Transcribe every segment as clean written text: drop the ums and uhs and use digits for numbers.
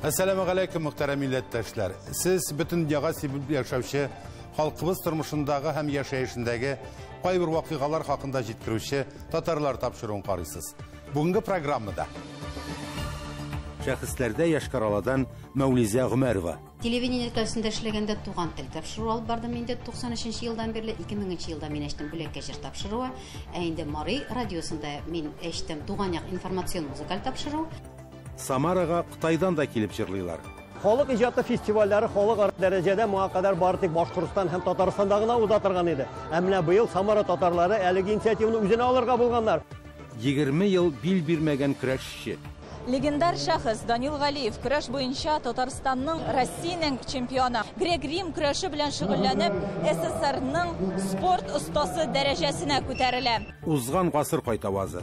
Assalamu alaikum muhterem millettaşlar. Siz bütün dünyaya sibib yaşavşı, halkımız tırmışındağı hem yaşayışındaki kayber vakıgalar hakkında jitkiruvchi Tatarlar tapşırığın qarısız. Bugünkü programda şahıslarda Yaşkaraladan Mevlize Gümerova. Televideniye karşısında işlegende tuğan til tapşırığı alıp bardım. Mende 93 yıldan beri 2000 yılda men eştim Bülek Keşir tapşırığı. Endi Mari radyosunda men eştim tuğan yak informasyon muzikal tapşırığı. Samaraga Kıtaydan da kelip jırlıylar. Halk icatı festivalleri halk derecede muhakkadar Bartik Başkuristan hem Tataristan'dağına uzatırgan idi. Emine bu yıl Samara Tatarları eligi inisiyativini üzerine alırga bulganlar. 20 yıl bil bilmegen küreşçi. Legendar şahıs Danil Galiyev küreş boyunca Tataristan'ın Rossiyaning çempionu. Grek Rim küreşi bilen şugullanıp SSR'ның sport ustası derecesine ko'tarildi. Uzgan gasır qaytavazı.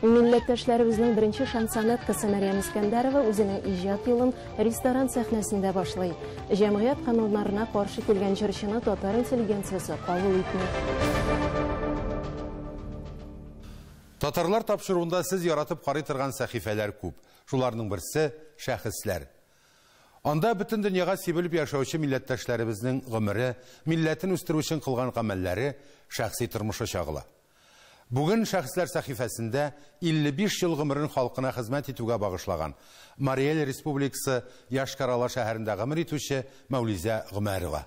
Milletdaşlarımızın birinci şansanat kızı Meryem İskenderova özünün ijat yılın restoran sahnesinde başlayıp, cemiyet kanunlarına karşı kelgen jirishini Tatar intelligensiyasi qabul etdi. Tatarlar tapşırığında siz yaratıp qaraytırgan sahifeler көп. Şularning birisi şahıslar. Anda bütün dünyaya sibilip yaşavçı milletdaşlarımızın gümürü, milletin üstürü için kılgan amelleri, şahsi turmuşu şağıla. Bugün şahıslar sahifesinde 55 yıl gümürün halkına hizmet etüge bağışlagan Mariyel Respublikası Yaşkarala şehirinde gümür etüşü Mevlize Gümerova.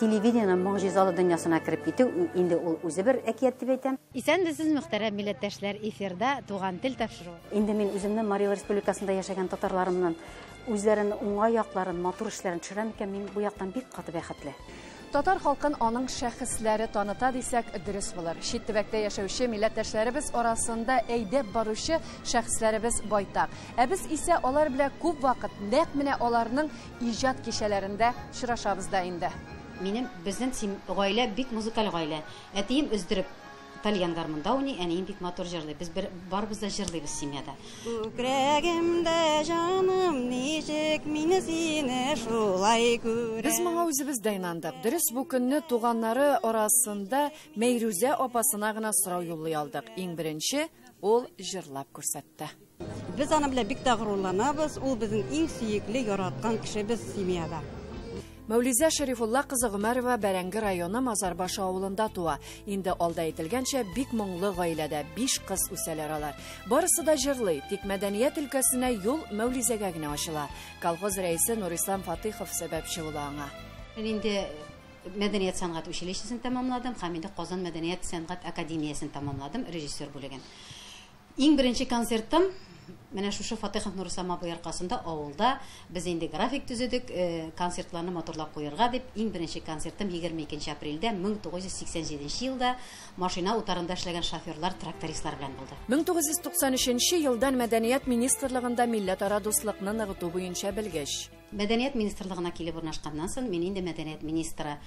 Televiziyanın mucizalı dünyasına kirip gitti. Endi ol özü bir ekiyet dep aytam. İsen de siz muhterem milletdaşlar efirde tuğan til tapşırığı. Endi men özümni Mariyel Respublikasında yaşagan tatarlarımdan özlerinin oңай якларын, матур эшләрен төшерәм икән, мин бу яктан бик каты бәхетле. Tatar halkın onun şəxsləri tanıta desək dürüst bulur. Şit tüvəkdə yaşayışı milletdaşlarımız arasında eydəb barışı şəxslərimiz baytaq. Biz isə onlar bilə көп vaqt nәq менә аларның ijat кешәләрендә şuraşabızda indi. Benim bizden gaile bik müzikal gaile. Etiyim özdürüp İtalyan garmında oynuyor, eneyim bik motor jırlı. Biz bar bizde jırlıyız simyada. Yüreğimde canım necek mini seni şulay göre. Biz mağa özümüzde inandık. Dürüst bu günü tuğanları arasında Meyruze opasına gına sırav yollu aldık. En birinci ol jırlap ko'rsatdi. Biz ana bile bik dağırlanabız. O bizim en süyükli yaratkan kişi biz simyada. Mevlize Şerifullah kızı Gümerova Bərəngi rayonu Mazarbaşı avulunda tuğa. İndi alda etilgənçə bik мұңлы gailede 5 kız üsələr alar. Barısı da jırlı, tek medeniyet ülkesine yol Mevlize'ge gine aşılar. Kalkoz reisi Nurislam Fatihov sebepçi ulağına. Ben indi Medeniyet Sanat Училищесini tamamladım. Hem indi Qozan Medeniyet Sanat Akademiyasını tamamladım. Rejissör bölegen. En birinci konsertim Менә шушы Фатихов Нурисам абый аркасында авылда без инде график төзедек, концертларны моторлап куярга дип, иң беренче концертым 22 апрельдә 1987 елда машина утарында эшләгән шоферлар, трактористлар белән булды. 1993 елдан Мәдәният министрлыгында милләтара дуслыкны ныгыту буенча белгеч. Мәдәният министрлыгына килеп урнашканнан соң мен инде Мәдәният министры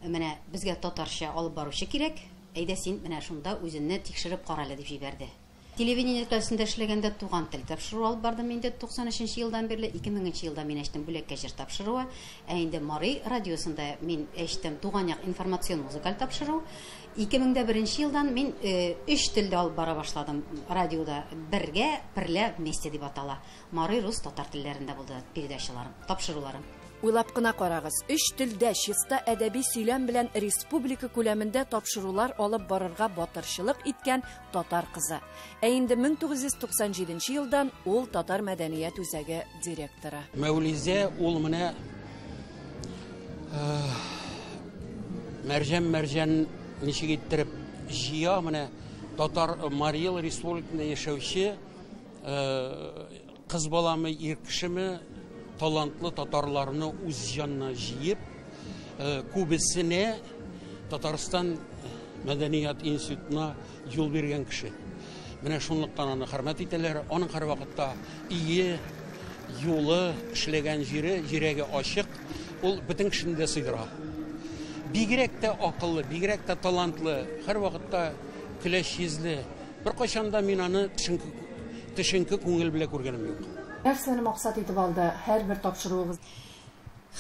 менә безгә татарча алып баручы кирәк. Әйдә син менә шунда үзеңне тикшереп каралы дип җибәрде. Televideniye karşısında işlegende tuğan til tapşırığı alıp bardım. Mende 93 yıldan beri 2000 yılda men eştim Bülek Keşir tapşırığı. Endi Mari radyosunda men eştim tuğan yak informasyon muzikal tapşırığı. 2001 yıldan men 3 tilde alıp bara başladım radyoda. Birle meste dep atala. Mari rus tatar tillerinde buldu передачаларым, tapşırılarım. Уйлап кына карагыз, 3 телдә чиста әдәби сөйләм белән республика күләмендә тапшырулар алып барырга батырчылык иткән татар кызы. Инде 1997 елдан ул Татар мәдәният үзәге директоры. Мәүлизә ул менә мәрҗән ничек иттереп җыя менә Татар Мариял Республикасында яшәүче кыз баламы, ир кешеме талантлы татарларны үз җанына җыеп, күбесенә Татарстан Мәдәният институтына юл биргән кеше. Менә шунлыктан аны хөрмәт итәләр. Аның һәр вакытта ие, юлы, эшләгән җире, җирәге ачык, ул бөтен кешене дә сыйдыра. бигрәк тә акыллы, бигрәк тә талантлы, һәр вакытта көләч йөзле. Беркайчан да мин аны төшенке күңел белән күргәнем юк. Нәрсәне максат итеп алды һәрбер тапшыруыгыз?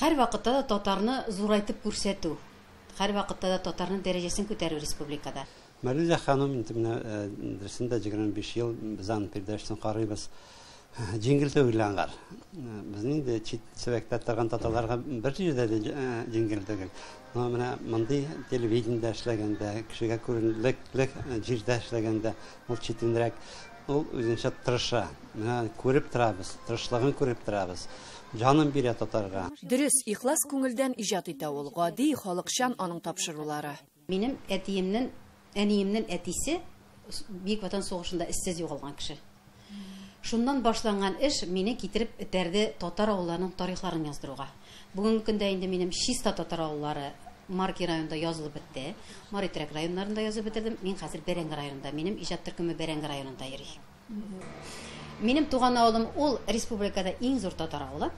Һәр вакытта да татарны зурайтып күрсәтү. Һәр вакытта да татарның дәрәҗәсен күтәрү республикада. Марилә ханым инде менә дөресендә 25 ел без аны передачасын карыйбыз. Җиңел түгел аңгар. Безнең дә чит сөбәктә торган татарларга бер җирдә дә җиңел түгел. Но менә мондый телевидениедә эшләгәндә, кешегә күренеклек җирдә эшләгәндә, ул читенрәк, ул үзенчә тырыша. Менә күреп торабыз, тырышлыгын күреп торабыз. Җаным бирә татарга. Дөрес, ихлас күңелдән иҗат итә ул. Гади, халыкчан аның тапшырулары. Минем әниемнең әтисе Бөек Ватан сугышында эшсез югалган кеше. Шуннан башланган эш мине китереп этәрде татар авылларының тарихларын яздыруга. Бүгенге көндә инде минем чиста татар авыллары Марки районында язылып бетте. Маритрәк районнарында язып бетердем. Мин хәзер Бәрәңге районында, минем иҗат төркеме Бәрәңге районында йөри. Минем туган авылым ул республикада иң зур татар авылы.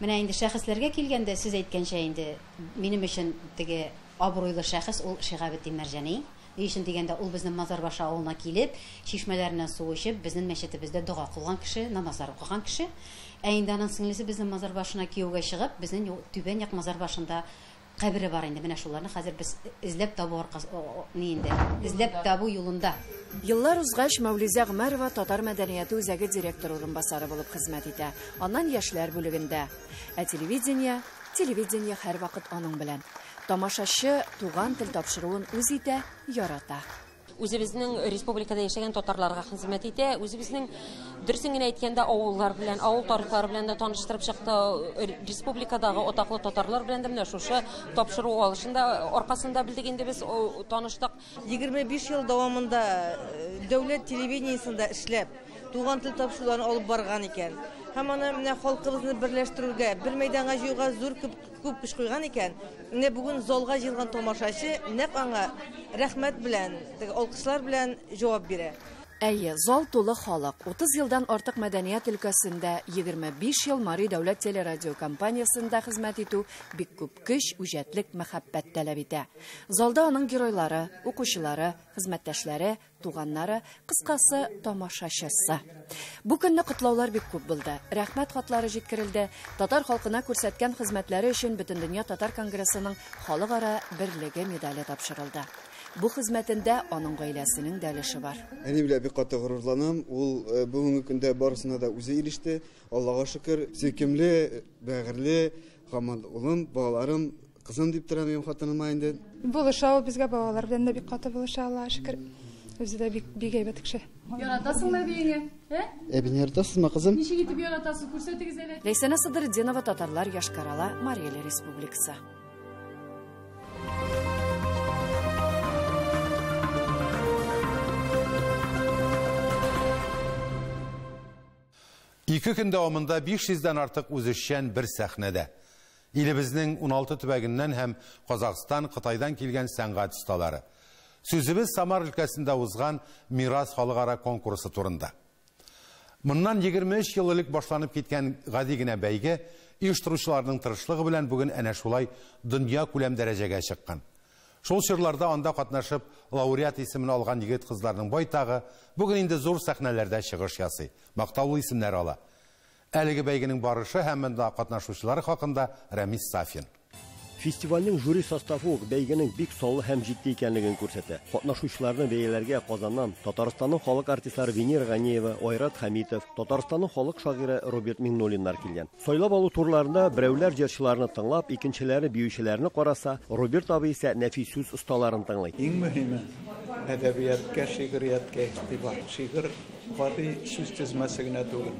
Менә инде шәхесләргә килгәндә, сез әйткәнчә инде минем өчен теге абруйлы шәхес ул Шиһабетдин Мәрҗани. Ни өчен дигәндә, ул безнең Мазарбаш авылына килеп, чишмәләреннән су эчеп, безнең мәчетебездә дуга кылган кеше, намазлар укыган кеше. Ә инде аның сеңлесе безнең Мазарбашына кияүгә чыгып, безнең Түбән як Мазарбашында кабере бар инде. Менә шуларны хәзер без эзләп табу эзләп табу юлында. Еллар узгач Мәүлизә Гомәрова татар мәдәнияте үзәге директор урынбасары булып хезмәт итә. Аннан яшьләр бүлегендә. Ә телевидение һәр вакыт аның белән. Тамашачы туган тел тапшыруын үз итә, ярата. Үзебезнең республикада яшәгән татарларга хезмәт итә. Үзебезнең дөресен генә әйткәндә авыллар белән, авыл тарихлары белән дә таныштырып чыкты. Республикадагы атаклы татарлар белән дә менә шушы тапшыру алышында аркасында билдек инде без таныштык. 25 ел дәвамында дәүләт телевидениесендә эшләп, туган тел тапшыруларын алып барган икән. Һәм аны менә халкыбызны берләштерүгә, бер мәйданга җыюга зур күп көч куйган икән. Менә бүген залга җыелган тамашачы нәкъ аңа рәхмәт белән, алкышлар белән җавап бирә. Әйе, зал тулы халык. 30 елдан артык мәдәният өлкәсендә 25 ел Мари дәүләт телерадио компаниясында хезмәт итү бик күп көч, үҗәтлек, мәхәббәт таләп итә. Залда аның геройлары, укучылары, хезмәттәшләре, туганнары, кыскасы тамашачысы. Бу көнне котлаулар бик күп булды. Рәхмәт хатлары җиткерелде. Татар халкына күрсәткән хезмәтләре өчен Бөтендөнья татар конгрессының халыкара берлеге медале тапшырылды. Бу хезмәтендә аның гаиләсенең дә өлеше бар. Әни белән бик каты горурланам. Ул бүгенге көндә барысына да үзе иреште. Аллага шөкер, сөйкемле, бәгырьле, һәм улым, балаларым, кызым дип торам минем хатыныма инде. Булышау безгә балалар белән дә бик каты булыша, Аллага шөкер. Үзе дә бик әйбәт кеше. Яратасыңмы биеңә? Әбин яратасызмы, кызым? Ничек итеп яратасыз, күрсәтегез әле. Ләйсәнә Садырдинова, Татарлар Яшкарала, Мария Республикасы. Ике көн дәвамында 500-дән артык үзешчән бер сәхнәдә. Илебезнең 16 төбәгеннән һәм Казакстан, Кытайдан килгән сәнгать осталары. Сүзебез Самар өлкәсендә узган Мирас халыкара конкурсы турында. Моннан 23 ел элек башланып киткән гади генә бәйге оештыручыларның тырышлыгы белән бүген әнә шулай дөнья күләм дәрәҗәгә чыккан. Шул чорларда анда катнашып лауреат исемен алган егет-кызларның байтагы бүген инде зур сәхнәләрдә чыгыш ясый, мактаулы исемнәр ала. Әлеге бәйгенең барышы һәм монда катнашучылары хакында Рамис Сафин. Фестивальнең жюри составы бәйгенең бик саллы һәм җитди икәнлеген күрсәтә. Катнашучыларны бәяләргә Казаннан Татарстанның халык артистлары Венера Ганиева, Айрат Хәмитов, Татарстанның халык шагыйре Роберт Миңнуллиннар килгән. Сайлап алу турларында берәүләр җырчыларны тыңлап, икенчеләре биючеләрне караса, Роберт абый исә нәфис сүз осталарын тыңлый. Иң мөһиме әдәбиятка, шигъриятка игътибар. Шигырь гади сүз тезмәсе генә түгел.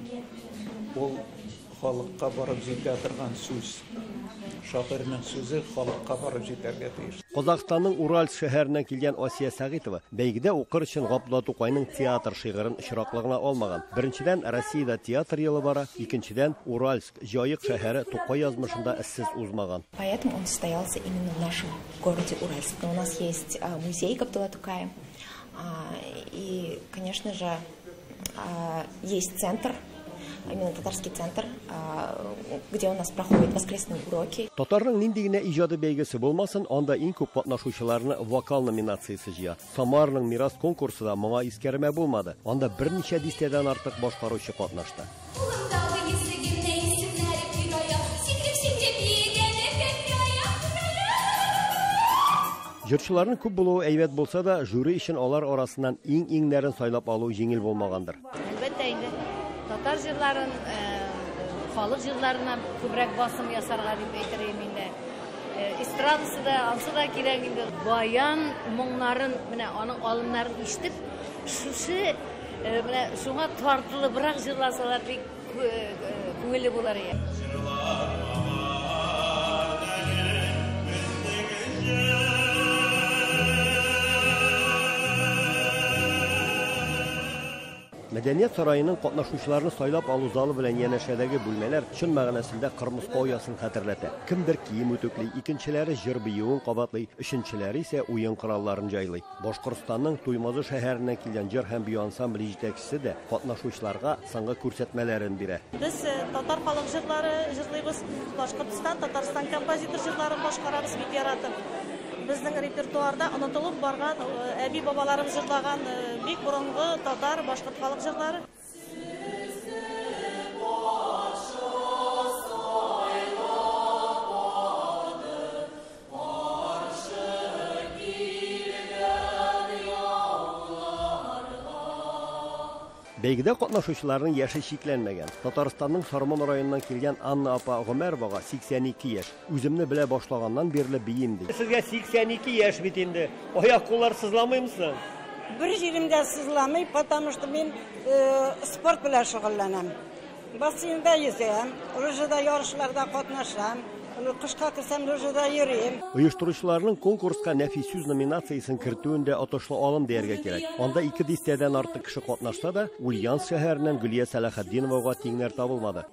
Ул халыкка барып җитә торган сүз. Шагыйрьнең сүзе халыкка барып җитәргә тиеш. Казакстанның Уральск шәһәреннән килгән Асия Сәгитова бәйгедә укыр өчен Габдулла Тукайның театр шигырын очраклыгына алмаган. Беренчедән, Россиядә театр елы бара, икенчедән, Уральск, Җаек шәһәре Тукай язмышында эшсез узмаган. Поэтому он состоялся именно в нашем городе Уральск. У нас есть музей Габдулла Тукая. И, конечно же, есть центр, именно татарский центр, где у нас проходят воскресные уроки. Татарның нинди генә иҗади бәйгесе булмасын, анда иң күп катнашучыларны вокал номинациясе җыя. Самарның мирас конкурсында моңа искәрмә булмады. Анда берничә дистәдән артык башкаручы катнашты. Җырчыларның күп булуы әйбәт булса да, жюри өчен алар арасыннан иң-иңнәрен сайлап алу җиңел булмагандыр. Әлбәттә инде татар җырларын, халык җырларына күбрәк басым ясарга дип әйтергә инде. Эстрадасы да, ансы да кирәк инде. Баян моңнарын, менә аның алымнарын ишетеп, шушы менә шуңа тартылыбрак җырласалар бик күңелле булар иде. Мәдәният сарайының катнашучыларны сайлап алу залы белән янәшәдәге бүлмәләр чын мәгънәсендә кырмыска оясын хәтерләтә. Кемдер кием үтүкле, икенчеләре җыр биюын кабатлый, өченчеләре исә уен коралларын җайлый. Башкортстанның Туймазы шәһәреннән килгән җыр һәм бию ансамбле җитәкчесе дә катнашучыларга соңгы күрсәтмәләрен бирә. Без татар халык җырлары җырлыйбыз, Башкортстан, Татарстан композитор җырларын башкарабыз бик яратып. Безнең репертуарда онытылып барган, әби бабаларыбыз җырлаган бик борынгы татар, башкорт халык җырлары. Бәйгедә катнашучыларның яше шикләнмәгән. Татарстанның Сарман районыннан килгән Анна апа Гомәровага 82 яшь. Үземне белә башлаганнан бирле биим ди. Сезгә 82 яшь бит инде. Аяк-куллар сызламыймсың? Бер җиремдә сызламый, потому что мин спорт белән шөгыльләнәм. Бассейнда yüзәм, рөҗәдә ярышларда катнашам. Кышка кирсәм рөҗәдә йөрим. Оештыручыларның конкурска нәфис сүз номинациясын кертүендә отышлы алым дияргә кирәк. Анда 2 дистәдән артык кеше катнашса да, Ульяновск шәһәреннән Гөлия Сәләхетдиновага тиңнәр табылмады.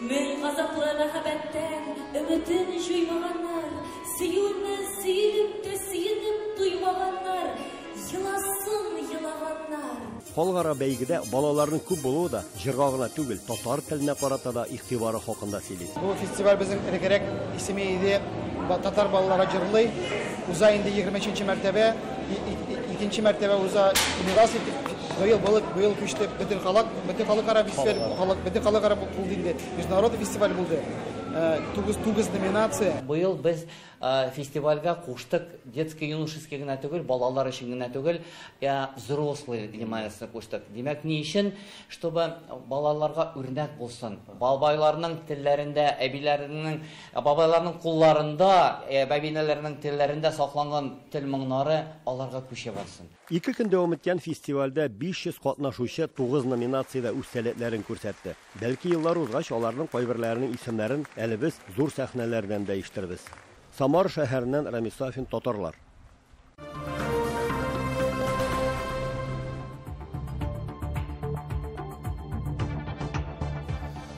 Мен газаплы мәхәббәттән өметен җуймаганнар, сөюне сөйлеп тә сөенеп туймаганнар, еласын елаганнар. Халыкара бәйгедә балаларның күп булуы да җырга гына түгел, татар теленә карата да игътибары хакында сөйли. Бу фестиваль безнең элегрәк исеме иде, татар балалары җырлый. Уза инде 23нче мәртәбә, икенче мәртәбә уза университет. Быел күчте бөтен халыкара фестиваль, бөтен халыкара булды инде. Международный фестиваль булды. 9 номинация. Быел без фестивальгә куштык детско-юношеский генә түгел, балалар өчен генә түгел, взрослые вниманиесенә куштык. Димәк, ни өчен? Чтобы балаларга үрнәк булсын. Бабайларның телләрендә, әбиләрнең, бабайларның кулларында, бәбинәләрнең телләрендә сакланган тел моңнары аларга күчә барсын. 2 көн дәвам иткән фестивальдә 500 катнашучы 9 номинациядә үз сәләтләрен күрсәтте. Бәлки еллар узгач аларның кайберләренең исемнәрен әле без зур сәхнәләрдән дәйештербез. Самар шәһәреннән Рамис Сафин, татарлар.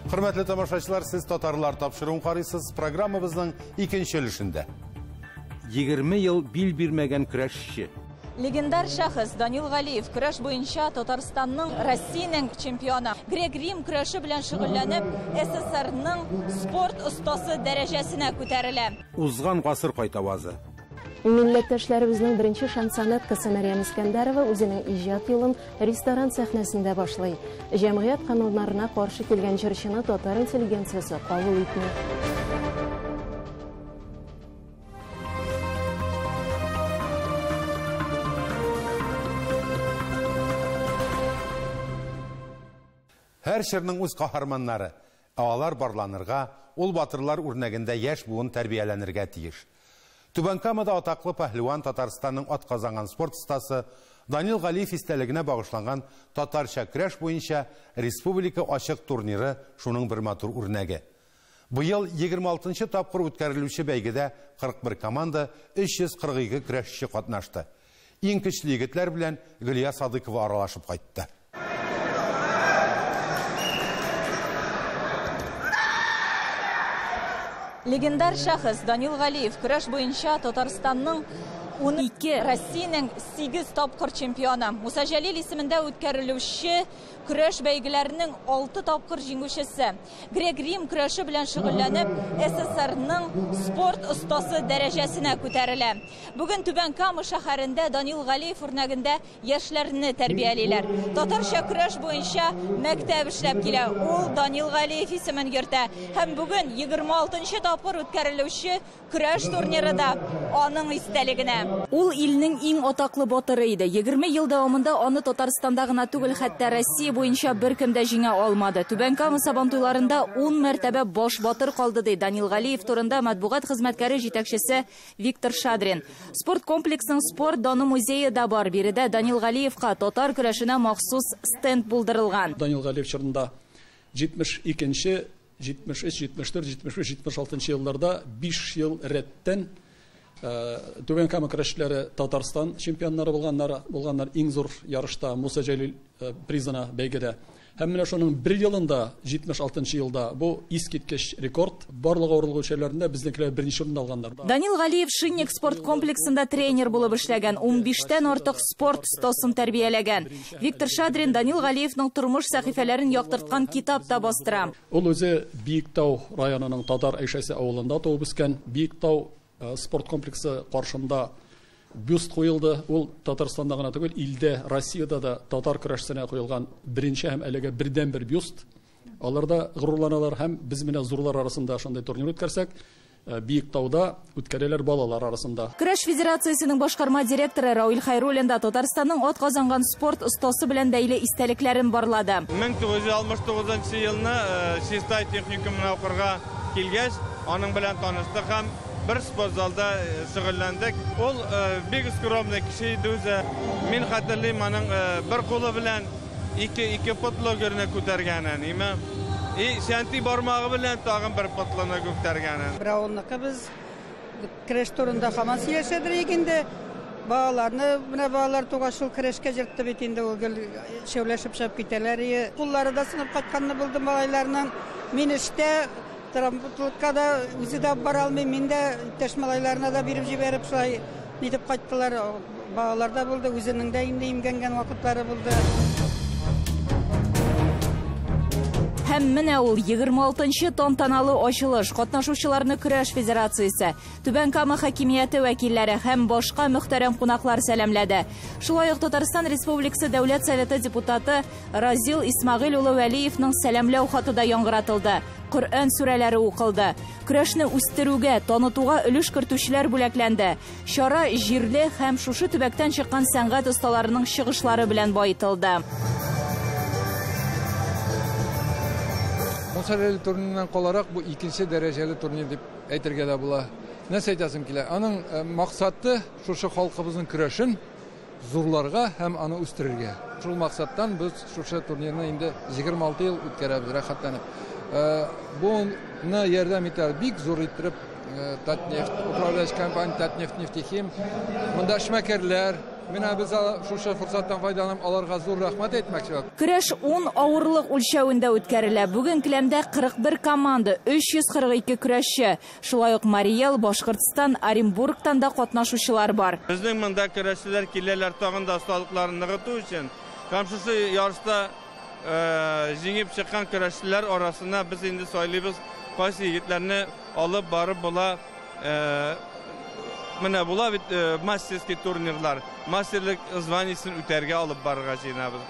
Хөрмәтле тамашачылар, сез татарлар тапшыруын карыйсыз. Программабызның икенче өлешендә. 20 ел бил бирмәгән көрәшче. Легендар шәхес Данил Галиев көрәш буенча Татарстанның Россиянең чемпионы. Грек-Рим көрәше белән шөгыльләнеп, СССРның спорт остасы дәрәҗәсенә күтәрелә. Узган гасыр кайтавазы. Милләттәшләребезнең беренче шансанәткасы Мәрьям Искәндәрова үзенең иҗат юлын ресторан сәхнәсендә башлый. Җәмгыять кануннарына каршы килгән җырчыны татар интеллигенциясе кабул итми. Һәр җырның үз каһарманнары, алар барланырга, ул батырлар үрнәгендә яшь буын тәрбияләнергә тиеш. Түбәнкамада атаклы пәһлеван Татарстанның атказанган спорт стасы Данил Галиев истәлегенә багышланган татарча көрәш буенча республика ачык турниры шуның бер матур үрнәге. Быел 26нчы тапкыр үткәрелүче бәйгедә 41 команда, 342 көрәшче катнашты. Иң көчле егетләр белән Гөлия Садыкова аралашып кайтты. Легендар шәхес Данил Галиев көрәш буенча Татарстанның 12 Россиянең 8 тапкыр чемпионы. Муса Җәлил исемендә үткәрелүче көрәш бәйгеләренең 6 тапкыр җиңүчесе. Грек-Рим көрәше белән шөгыльләнеп, СССРның спорт остасы дәрәҗәсенә күтәрелә. Бүген Түбән Кама шәһәрендә Данил Галиев үрнәгендә яшьләрне тәрбиялиләр. Татарча көрәш буенча мәктәп эшләп килә. Ул Данил Галиев исемен йөртә. Һәм бүген 26-нчы тапкыр үткәрелүче көрәш турниры да аның истәлегенә. Ул илнең иң атаклы батыры иде. 20 ел дәвамында аны Татарстанда гына түгел, хәтта Россия буенча беркем дә җиңә алмады. Түбән Кама сабантуйларында 10 мәртәбә баш батыр калды ди Данил Галиев турында матбугат хезмәткәре җитәкчесе Виктор Шадрин. Спорт комплексның спорт даны музее да бар. Биредә Данил Галиевка татар көрәшенә махсус стенд булдырылган. Данил Галиев чорында 72-нче, 73, 74, 75, 76 елларда 5 ел рәттән Түбән Кама көрәшчеләре Татарстан чемпионнары булганнар иң зур ярышта Муса Җәлил призына бәйгедә. Һәм менә шуның 1 елында 76 елда бу искиткеч рекорд барлык авырлык үлчәүләрендә безнекеләр беренче урынны алганнар. Данил Галиев Шинник спорт комплексында тренер булып эшләгән, 15тән артык спорт остасын тәрбияләгән. Виктор Шадрин Данил Галиевның тормыш сәхифәләрен яктырткан китап та бастыра. Ул үзе Биектау районының Татар Әйшәсе авылында туып үскән. Биектау спорт комплексы каршында бюст куелды. Ул Татарстанда гына түгел, илдә, Россиядә дә татар көрәшчесенә куелган беренче һәм әлегә бердән-бер бюст. Аларда горурланалар һәм без менә зурлар арасында шундый турнир үткәрсәк, Биектауда үткәрәләр балалар арасында. Көрәш федерациясенең башкарма директоры Рауль Хайруллин да Татарстанның атказанган спорт остасы белән бәйле истәлекләрен барлады. 1969 елны Чистай техникумына укырга килгәч, аның белән таныштык һәм bir spor zalda şөгыльләндек. Ул бик скромный кеше иде үзе. Мин хәтерлим, аның бер кулы белән ике потлогерне күтәргәнен, име? Шәнти бармагы белән тагын бер потлоны күтәргәнен. Браволныкы без көрәш турында һаман сөйләшәдер инде. Балаларны, менә балалар туган шул көрәшкә җыртты бит инде ул шәүләшеп чыгып китәләр. Куллары да сынып кайтканны булдым балаларның. Мин эштә трамплыкка да үзе дә бара алмый, мин дә иптәш малайларына да биреп җибәреп шулай нитеп кайттылар. Балалар да булды, үзенең дә инде имгәнгән вакытлары булды. Һәм менә ул 26-нчы тантаналы ачылыш. Катнашучыларны Көрәш федерациясе, Түбән Кама хакимияте вәкилләре һәм башка мөхтәрәм кунаклар сәламләде. Шулай ук Татарстан Республикасы Дәүләт Советы депутаты Разил Исмагыйль улы Вәлиевнең сәламләү хаты да яңгыратылды. Коръән сүрәләре укылды. Көрәшне үстерүгә, танытуга өлеш кертүчеләр бүләкләнде. Чара җирле һәм шушы төбәктән чыккан сәнгать осталарының чыгышлары белән баетылды. Муса Җәлил турнирынан каларак бу икенче дәрәҗәле турнир дип әйтергә дә була. Нәрсә әйтәсем килә? Аның максаты шушы халкыбызның көрәшен зурларга һәм аны үстерергә. Шул максаттан біз шушы турнирны инде 26 ел үткәрәбез рәхәтләнеп. Буны ярдәм итәр бик зур иттереп Татнефть, управляющая компания Татнефть нефтехим. Монда эшмәкәрләр, менә без шушы форсаттан файдаланып аларга зур рәхмәт әйтмәкче. Көрәш 10 авырлык үлчәвендә үткәрелә. Бүген Келәмдә 41 команда, 342 көрәшче. Шулай ук Марий-Эл, Башкортстан, Оренбургтан да катнашучылар бар. Безнең монда көрәшчеләр киләләр тагын да осталыкларын ныгыту өчен. Һәм шушы ярышта җиңеп чыккан көрәшчеләр арасына без инде сайлыйбыз. Кайсы егетләрне алып барып була, менә була бит мастерский турнирлар, мастерлык званиесен үтәргә алып барырга җыенабыз.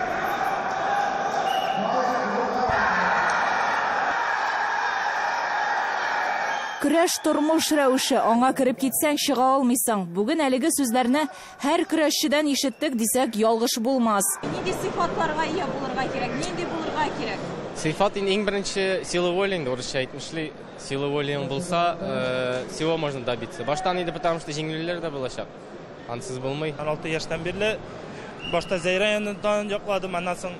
Көрәш тормыш рәвеше, аңа кереп китсәң чыга алмыйсың. Бүген әлеге сүзләрне һәр көрәшчедән ишеттек дисәк ялгыш булмас. Нинди сыйфатларга ия булырга кирәк? Нинди булырга кирәк? Сыйфат иң беренче сила воли, урысча әйтмешли, сила волең булса, всего можно добиться. Баштан иде, потому что җиңелүләр дә булачак. Ансыз булмый. 16 яшьтән бирле башта Зәйрәяндан якладым, аннан соң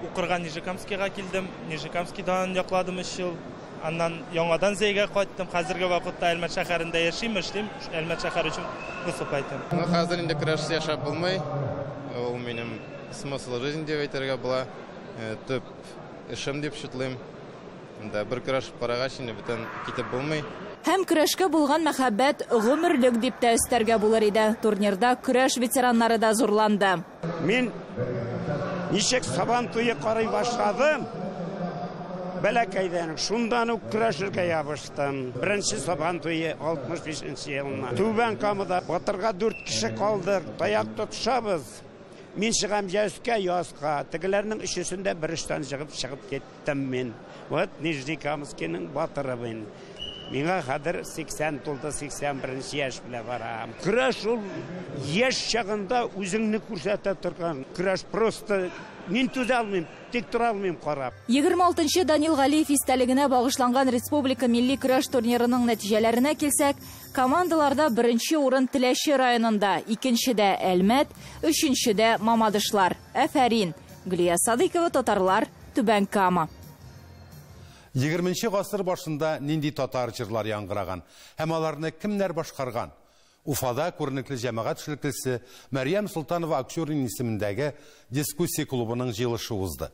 укырга Нижекамскига килдем. Нижекамскидан якладым 3 ел. Аннан яңадан Зәйгә кайттым. Хәзерге вакытта Әлмәт шәһәрендә яшим, эшлим. Әлмәт шәһәре өчен выступайтым. Хәзер инде көрәшсез яшәп булмый. Ул минем смысл жизни дип әйтергә була. Төп эшем дип шутлыйм. Бер көрәш карагач инде бүтән китеп булмый. Һәм көрәшкә булган мәхәббәт гомерлек дип тә өстәргә булыр иде. Турнирда көрәш ветераннары да зурланды. Мин ничек сабан туе карый башладым. Бәләкәйдән шундан ук көрәшергә ябыштым. Беренче сабан туе 65 елда. Түбән Камада батырга 4 кеше калдык. Таяк тотышабыз. Мин чыгам яскә яска. Тегеләрнең өчесендә бериштән чыгып кеттем мин. Вот Нижнекамскийның батыры мин. Миңа хәзер 80 тулды, 81 яшь белән барам. Көрәш ул яшь чагында үзеңне күрсәтә торган. Көрәш просто мин түзә алмыйм, тик тора алмыйм карап. 26-нчы Данил Галиев истәлегенә багышланган Республика милли көрәш турнирының нәтиҗәләренә килсәк, командаларда беренче урын Теләче районында, икенчедә Әлмәт, өченчедә Мамадышлар. Афәрин. Гөлия Садыкова, татарлар, Түбән Кама. 20-нче гасыр башында нинди татар җырлар яңгыраган һәм аларны кемнәр башкарган? Уфада күренекле җәмәгать эшлеклесе Мәрьям Султанова Акчурин исемендәге дискуссия клубының җыелышы узды.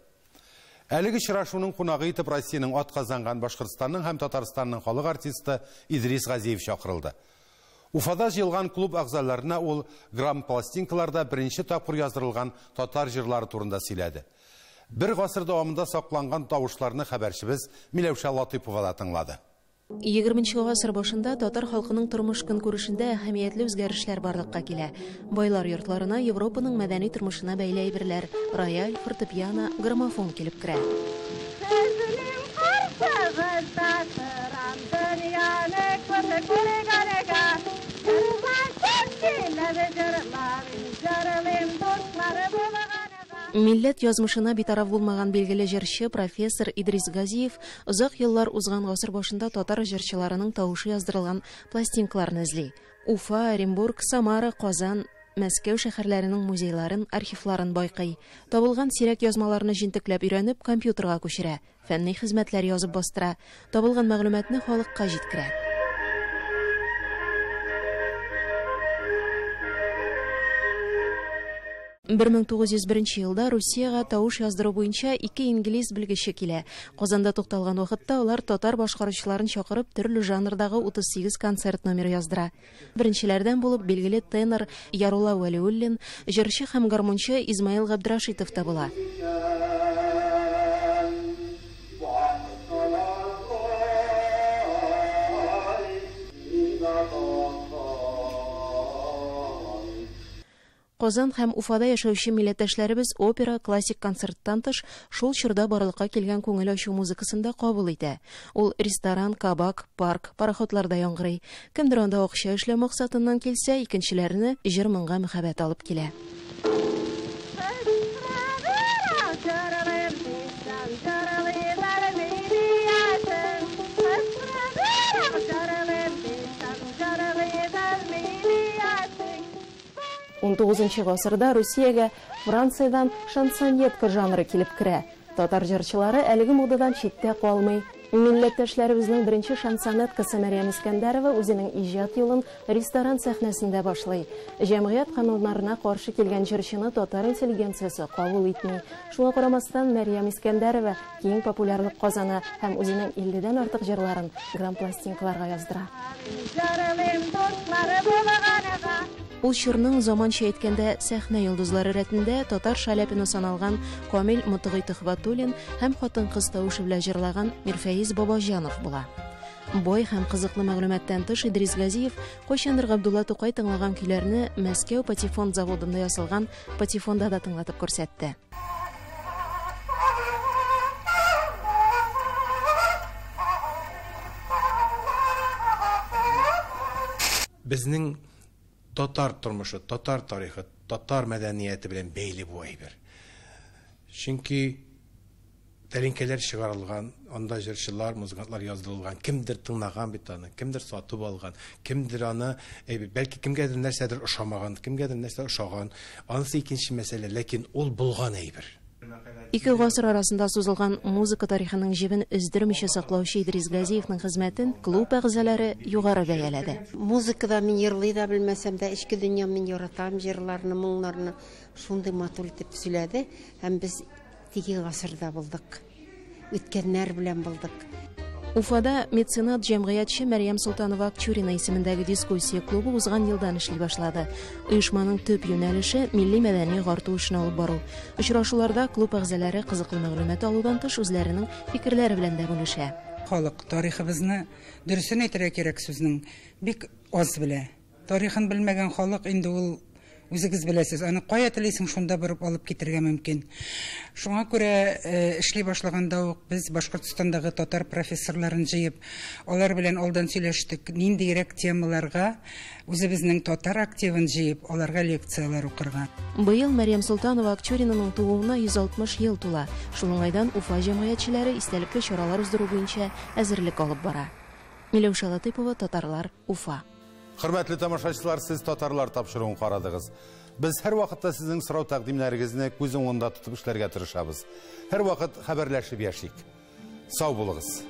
Әлеге очрашуның кунагы итеп Россиянең атказанган Башкортстанның һәм Татарстанның халык артисты Идрис Газиев чакырылды. Уфада җыелган клуб әгъзаларына ул грамм-пластинкаларда беренче тапкыр яздырылган татар җырлары турында сөйләде. Бер гасыр дәвамында сакланган тавышларны хәбәрчебез Миләүшә Латыйпова да тыңлады. 20-нчы гасыр башында татар халкының тормыш-көнкүрешендә әһәмиятле үзгәрешләр барлыкка килә. Байлар йортларына Европаның мәдәни тормышына бәйле әйберләр, рояль, фортепиано, граммофон килеп керә. Милләт язмышына битараф булмаган билгеле җырчы профессор Идрис Газиев озак еллар узган гасыр башында татар җырчыларының тавышы яздырылган пластинкаларны эзли. Уфа, Оренбург, Самара, Казан, Мәскәү шәһәрләренең музейларын, архивларын байкый. Табылган сирәк язмаларны җинтекләп өйрәнеп, компьютерга күчерә, фәнни хезмәтләр язып бастыра, табылган мәгълүматны халыкка җиткерә. 1901 елда Русияга тавыш яздыру буенча 2 инглиз белгече килә. Казанда тукталган вакытта алар татар башкаручыларын чакырып төрле жанрдагы 38 концерт номер яздыра. Беренчеләрдән булып билгеле тенор Ярулла Вәлиуллин, җырчы һәм гармончы Измаил Габдрашитов та була. Казан һәм Уфада яшәүче милләттәшләребез опера, классик концерттан тыш шул чорда барлыкка килгән күңел ачу музыкасында кабул итә. Ул ресторан, кабак, парк, пароходларда яңгырый. Кемдер анда акча эшләү максатыннан килсә, икенчеләрне җыр-моңга мәхәббәт алып килә. Он 19-нчы гасырда Русиягә Франциядән шансонетка жанры килеп керә. Татар җырчылары әлеге модадан читтә калмый. Милләттәшләребезнең беренче шансонеткасы Мәрьям Искәндәрова үзенең иҗат юлын ресторан сәхнәсендә башлый. Җәмгыять кануннарына каршы килгән җырчыны татар интеллигенциясе кабул итми. Шуңа карамастан Мәрьям Искәндәрова киң популярлык казана һәм үзенең 50дән артык җырларын грамм-пластинкаларга яздыра. Ул чорның заманча әйткәндә сәхнә йолдызлары рәтендә татар шаляпины саналган Камил Мутыгый Төхвәтуллин һәм хатын-кыз тавышы белән җырлаган Мирфәиз Бабаҗанов була. Бой һәм кызыклы мәгълүматтан тыш Идрис Газиев кайчандыр Габдулла Тукай тыңлаган көйләрне Мәскәү Патефон заводында ясалган Патефонда да тыңлатып күрсәтте. Безнең татар тормышы, татар тарихы, татар мәдәнияте белән бәйле бу әйбер. Чөнки тәлинкәләр чыгарылган, анда җырчылар, музыкантлар яздырылган, кемдер тыңлаган бит аны, кемдер сатып алган, кемдер аны, бәлки кемгәдер нәрсәдер ошамаган, кемгәдер нәрсә ошаган. Анысы икенче мәсьәлә, ләкин ул булган әйбер. Ике гасыр арасында сузылган музыка тарихының җибен өздермичә саклаучы Идрис Газиевның хезмәтен клуб әгъзалары югары бәяләде. Музыкада мин йырлый да белмәсәм дә, эчке дөньям мин яратам, җырларны, моңнарны шундый матур итеп сөйләде, һәм без теге гасырда булдык. Үткәннәр белән булдык. Уфада меценат җәмгыятьче Мәрьям Солтанова Акчурина исемендәге дискуссия клубы узган елдан эшли башлады. Оешманың төп юнәлеше милли мәдәни гарту эшен алып бару. Очрашуларда клуб әгъзалары кызыклы мәгълүмат алудан тыш үзләренең фикерләре белән дә бүлешә. Халык тарихыбызны дөресен әйтергә кирәк сүзнең бик аз белә. Тарихын белмәгән халык инде ул үзегез беләсез, аны кая телисең шунда барып алып китергә мөмкин. Шуңа күрә эшли башлаганда ук без Башкортстандагы татар профессорларын җыеп, алар белән алдан сөйләштек, ниндирәк темаларга үзебезнең татар активын җыеп, аларга лекциялар укырга. Быел Мәрьям Солтанова Акчуринаның тууына 160 ел тула. Шул уңайдан Уфа җәмгыятьчеләре истәлекле чаралар уздыру буенча әзерлек алып бара. Миләүшә Латыйпова, Татарлар, Уфа. Хөрмәтле тамашачылар, сез татарлар тапшыруын карадыгыз. Без һәр вакытта сезнең сорау тәкъдимнәрегезне күз уңында тотып эшләргә тырышабыз. Һәр вакыт хәбәрләшеп яшик. Сау булыгыз.